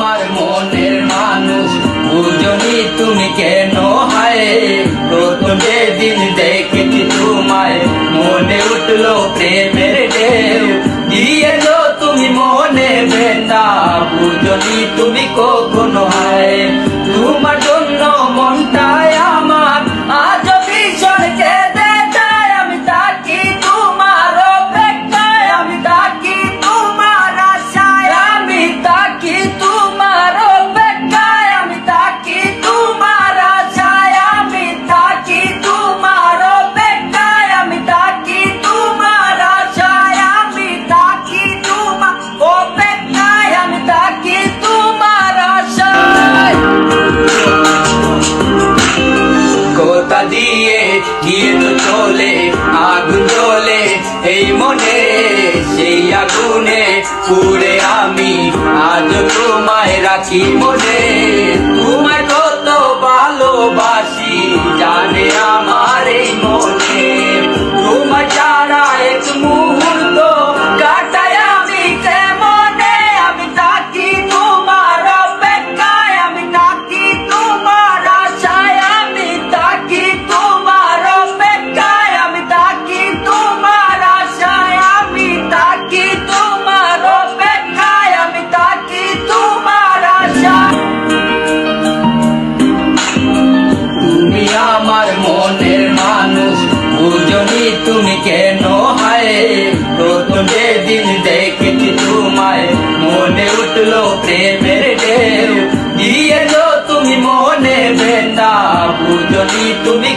আমার মনের মানুষ, বুঝনি তুমি কেন হায়। প্রথম যেদিন দেখেছি তোমায়, মনে উঠলো প্রেমের ঢেউ। দিয়েছো তুমি মনে ব্যথা, বুঝনি তুমি কখনো হায়। তোমার জন্য মনটায় আমার আজ ভীষণ কেঁদে যায়। আমি থাকি তোমার অপেক্ষায়, আমি থাকি তোমার আশায়, আমি থাকি তোমার অপেক্ষায়, আমি থাকি তোমার আশায়, আমি থাকি তোমার অপেক্ষায়, আমি থাকি তোমার আশায়, আমি থাকি তোমার অপেক্ষায়, আমি থাকি তোমার আশায়। কোথা দিয়ে গিয়ে তো চলে আগুন জ্বলে এই মনে, সেই আগুনে পুড়ে আমি আজ তোমায় রাখি মনে। তোমায় কত ভালোবাসি জানে আমার এই মনে। তোমায় ছাড়া এক মুহূর্ত কাটাই আমি কেমনে। আমি থাকি তোমার অপেক্ষায়, আমি থাকি তোমার আশায়, আমি থাকি তোমার অপেক্ষায়, আমি থাকি তোমার আশায়, আমি থাকি তোমার অপেক্ষায়, আমি থাকি তোমার আশায়। তুমি আমার মনের মানুষ, বুঝনি তুমি কেন হায়। প্রথম যেদিন দেখেছি তোমায়, মনে উঠলো প্রেমের ঢেউ। দিয়েছো তুমি মনে ব্যথা, বুঝনি তুমি